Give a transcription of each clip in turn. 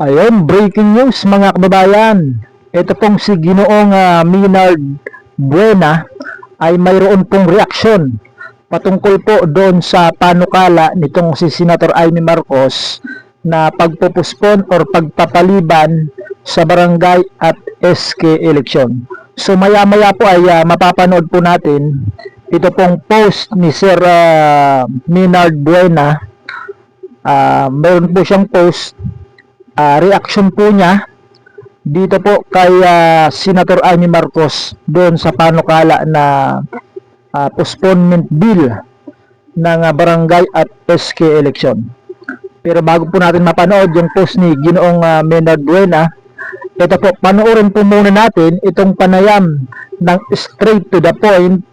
Ayun, breaking news mga kababayan. Ito pong si Ginoong Maynard Buena ay mayroon pong reaksyon patungkol po doon sa panukala nitong si Senator Amy Marcos na pagpupuspon or pagpapaliban sa barangay at SK election. So maya-maya po ay mapapanood po natin ito pong post ni Sir Maynard Buena. Meron po siyang post, reaction po niya dito po kay Senator Amy Marcos doon sa panukala na postponement bill ng barangay at SK election. Pero bago po natin mapanood yung post ni Ginoong Maynard Buena, ito po, panoorin po muna natin itong panayam ng straight to the point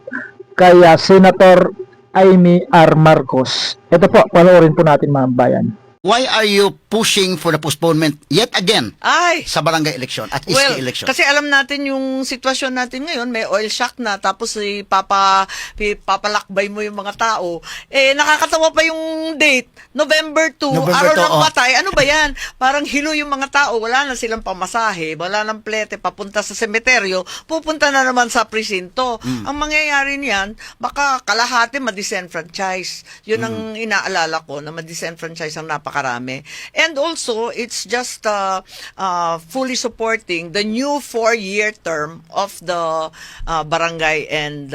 kay Senator Amy R. Marcos. Ito po, panoorin po natin mga bayan. Why are you pushing for the postponement yet again Ay, sa barangay election at SK election? kasi alam natin yung sitwasyon natin ngayon, may oil shock na, tapos papalakbay mo yung mga tao. Eh, nakakatawa pa yung date, November 2, November araw 2, ng oh. patay. Ano ba yan? Parang hilo yung mga tao, wala na silang pamasahe, wala nang plete, papunta sa semeteryo, pupunta na naman sa presinto. Ang mangyayari niyan, baka kalahati ma-disenfranchise. Yun ang inaalala ko, na ma-disenfranchise ang napakarami. And also, it's just fully supporting the new 4-year term of the barangay and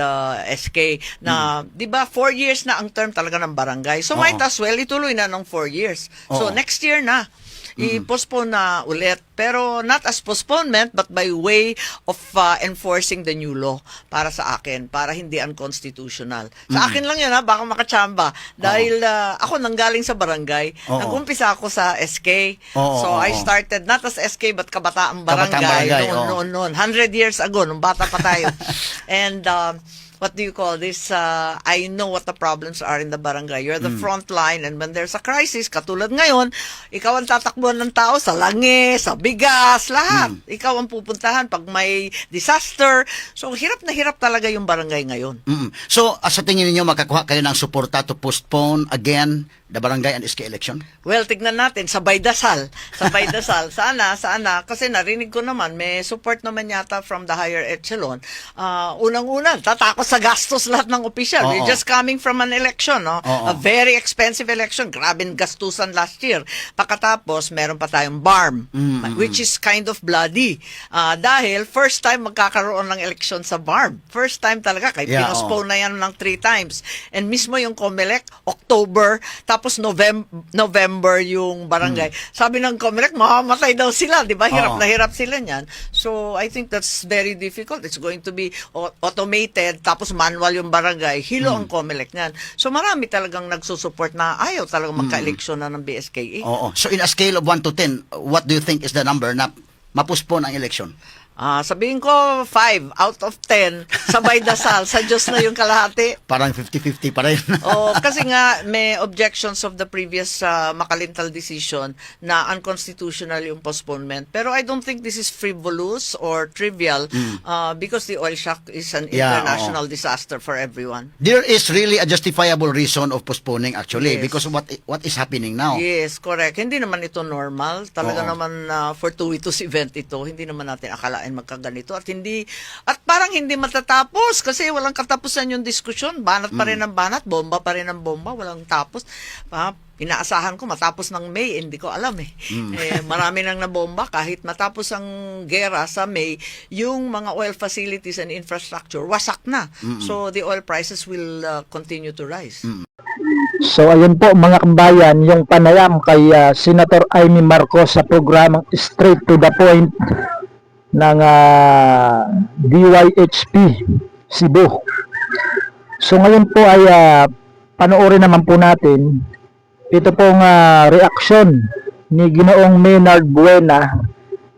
SK na, di ba, 4 years na ang term talaga ng barangay. So, might as well, ituloy na ng 4 years. So, next year na. I-postpone na ulit. Pero not as postponement, but by way of enforcing the new law para sa akin, para hindi unconstitutional. Sa akin lang yun, baka makachamba. Dahil ako nanggaling sa barangay, nag-umpisa ako sa SK. So I started not as SK, but Kabataang Barangay. Noon. 100 years ago, nung bata pa tayo. And what do you call this? I know what the problems are in the barangay. You're the front line, and when there's a crisis, katulad ngayon, ikaw ang tatakbuhan ng tao sa langi, sa bigas, lahat. Ikaw ang pupuntahan pag may disaster. So, hirap na hirap talaga yung barangay ngayon. So, sa tingin niyo makakuha kayo ng suporta to postpone again the barangay and SK election? Well, tignan natin, sabay dasal. Sabay dasal. Sana, kasi narinig ko naman, may support naman yata from the higher echelon. Unang-una, tatakot sa gastos lahat ng opisyal. We're just coming from an election, no? A very expensive election. Grabing gastusan last year. Pagkatapos, meron pa tayong BARM, which is kind of bloody. Dahil, first time magkakaroon ng election sa BARM. First time talaga, kaya pinospone na yan ng 3 times. And mismo yung COMELEC, October, tapos November yung barangay. Sabi ng COMELEC, mamamatay daw sila, di ba? Hirap na hirap sila niyan. So, I think that's very difficult. It's going to be automated, tapos manual yung barangay. Hilo ang COMELEC niyan. So, marami talagang nagsusupport na ayaw talagang magka-eleksyon na ng BSKE. So, in a scale of 1 to 10, what do you think is the number na mapuspon ang election? Sabihin ko 5 out of 10, sabay dasal, sa Diyos na yung kalahati. Parang 50-50 pa rin. Kasi nga may objections of the previous Makalintal decision na unconstitutional yung postponement. Pero I don't think this is frivolous or trivial because the oil shock is an international disaster for everyone. There is really a justifiable reason of postponing actually because of what is happening now. Yes, correct. Hindi naman ito normal. Talaga naman fortuitous event ito. Hindi naman natin akalain magkaganito at parang hindi matatapos kasi walang katapusan yung diskusyon. Banat pa rin ang banat, bomba pa rin ang bomba, walang tapos. Inaasahan ko matapos ng May, hindi ko alam marami nang nabomba kahit matapos ang gera sa May, yung mga oil facilities and infrastructure wasak na. So the oil prices will continue to rise. So ayun po mga kambayan, yung panayam kay Senator Amy Marcos sa programang Straight to the Point ng DYHP Cebu. So ngayon po ay panoorin naman po natin ito pong reaksyon ni Ginoong Maynard Buena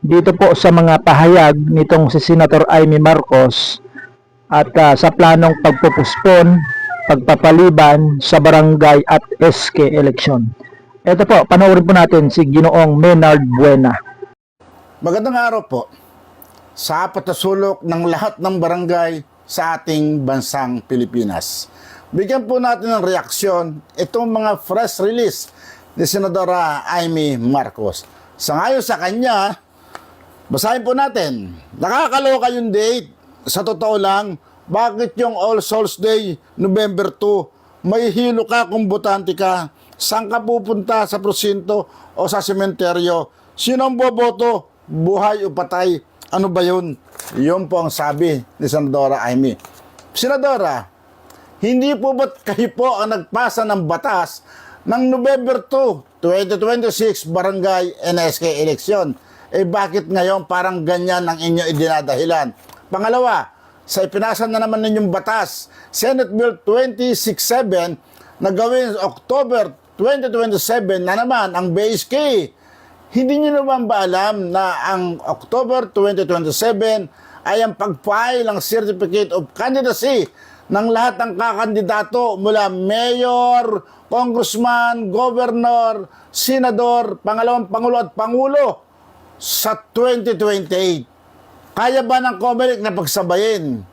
dito po sa mga pahayag nitong si Senator Amy Marcos at sa planong pagpupuspon, pagpapaliban sa barangay at SK election. Ito po, panoorin po natin si Ginoong Maynard Buena. Magandang araw po. Sa apat na sulok ng lahat ng barangay sa ating bansang Pilipinas. Bigyan po natin ng reaksyon itong mga fresh release ni Senadora Amy Marcos. Sangayon sa kanya, basahin po natin. Nakakaloka yung date. Sa totoo lang, bakit yung All Souls Day, November 2, may hilo ka kung botante ka? Saan ka pupunta? Sa prosinto o sa sementeryo? Sino ang boboto? Buhay o patay? Ano ba yun? Yun po ang sabi ni Senadora Amy. Senadora, hindi po ba't kayo po ang nagpasa ng batas ng November 2, 2026 barangay NSK election? Bakit ngayon parang ganyan ang inyo idinadahilan? Pangalawa, sa ipinasa na naman ninyong batas, Senate Bill 267 na gawin October 2027 na naman ang BSK. Hindi niyo naman ba alam na ang October 2027 ay ang pag-file ng Certificate of Candidacy ng lahat ng kakandidato mula mayor, congressman, governor, senador, pangalawang pangulo at pangulo sa 2028. Kaya ba ng COMELEC na pagsabayin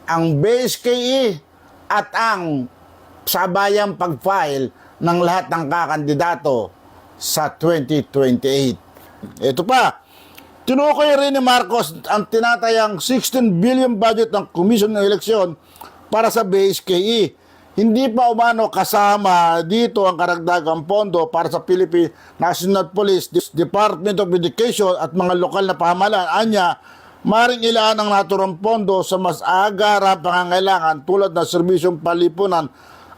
ang BSKE at ang sabayang pag-file ng lahat ng kakandidato sa 2028? Ito pa, tinukoy rin ni Marcos ang tinatayang 16 billion budget ng Commission ng Eleksyon para sa BSKE. Hindi pa umano kasama dito ang karagdagang pondo para sa Philippine National Police, Department of Education at mga lokal na pamahalaan. Anya, maring ilaan ang naturang pondo sa mas agarang pangangailangan tulad ng serbisyong palipunan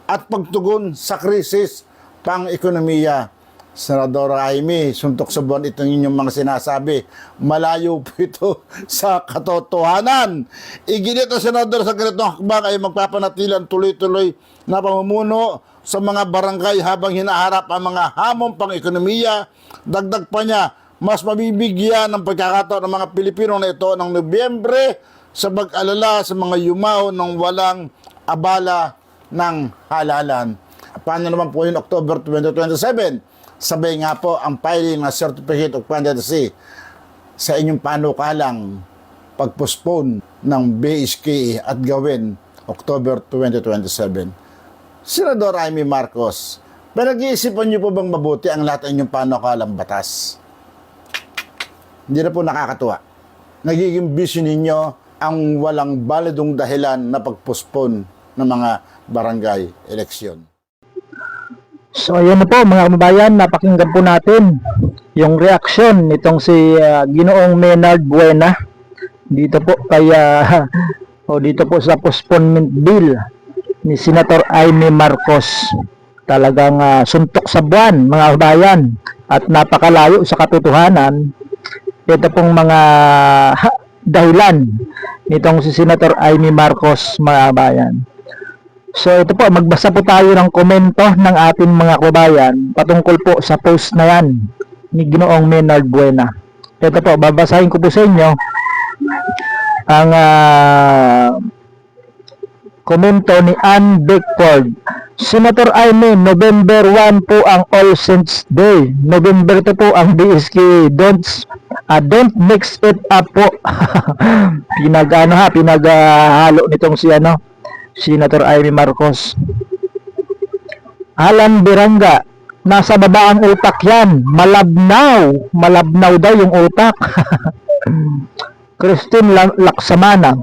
at pagtugon sa krisis pang-ekonomiya. Senadora Amy, suntok sa buwan itong inyong mga sinasabi. Malayo po ito sa katotohanan. Iginit ang senador sa ganitong hakbang ay magpapanatilan tuloy-tuloy na pamumuno sa mga barangay habang hinaharap ang mga hamon pang-ekonomiya. Dagdag pa niya, mas mabibigyan ng pagkakataon ng mga Pilipino na ito ng Nobyembre sa pag-alala sa mga yumao ng walang abala ng halalan. Paano naman po yung October 2027? Sabay nga po ang filing ng Certificate of Candidacy sa inyong panukalang pag-postpone ng BSK at gawin October 2027. Senador Amy Marcos, pinag-iisipan niyo po bang mabuti ang lahat ng inyong panukalang batas? Hindi na po nakakatuwa. Nagiging busy ninyo ang walang balidong dahilan na pag-postpone ng mga barangay eleksyon. So ayan na po mga kababayan, napakinggan po natin yung reaksyon nitong si Ginoong Maynard Buena dito po kay dito po sa postponement bill ni Senator Amy Marcos. Talagang suntok sa buwan mga kababayan at napakalayo sa katotohanan. Ito pong mga dahilan nitong si Senator Amy Marcos mga kababayan. So ito po, magbasa po tayo ng komento ng ating mga kababayan patungkol po sa post na yan ni Ginoong Maynard Buena. Ito po, babasahin ko po sa inyo ang komento ni Ann Beckford. Senator Amy, November 1 po ang All Saints Day. November 2 po ang BSK. Don't mix it up po. Pinaghalo nitong si Senator Amy Marcos. Alan Biranga, nasa baba ang utak yan. Malabnaw daw yung utak. Christine Laksamana,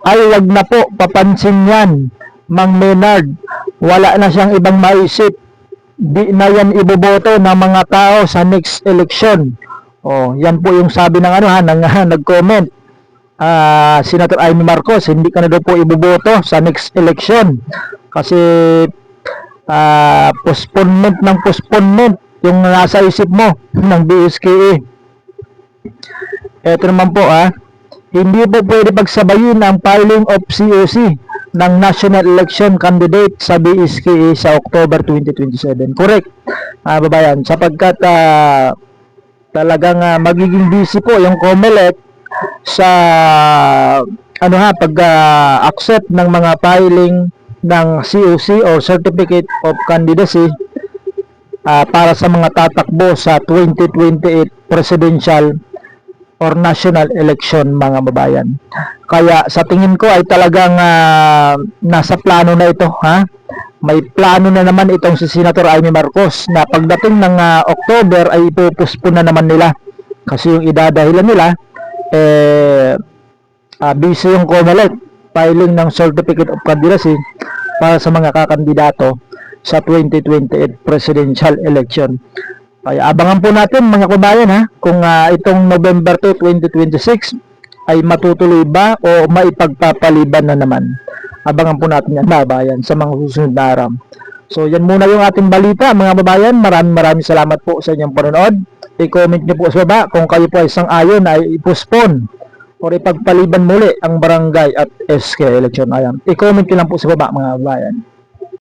ay wag na po, papansin yan. Mang Maynard, wala na siyang ibang maisip. Di na yan iboboto ng mga tao sa next election. Yan po yung sabi ng nag-comment. Senator Amy Marcos, hindi ka na daw po iboboto sa next election kasi postponement yung nasa isip mo ng BSKE. Ito naman po hindi po pwede pagsabayin ang filing of COC ng National Election Candidate sa BSKE sa October 2027. Correct, babayan, sapagkat talagang magiging busy po yung COMELEC sa pag-accept ng mga filing ng COC or Certificate of Candidacy para sa mga tatakbo sa 2028 presidential or national election mga babayan. Kaya sa tingin ko ay talagang nasa plano na ito may plano na naman itong si Senator Amy Marcos na pagdating ng October ay ipupuspon na naman nila. Kasi yung idadahilan nila, busy yung COMELEC filing ng certificate of candidacy para sa mga kakandidato sa 2028 presidential election. Kaya abangan po natin mga kabayan kung itong November 2, 2026 ay matutuloy ba o maipagpapaliban na naman. Abangan po natin yan mga bayan sa mga susunod na araw. So yan muna yung ating balita mga babayan. Maraming salamat po sa inyong panonood. I-comment niyo po sa baba kung kayo po ay sang-ayon ay i-postpone o ipagpaliban muli ang barangay at SK election. Ayan. I-comment niyo lang po sa baba mga babayan.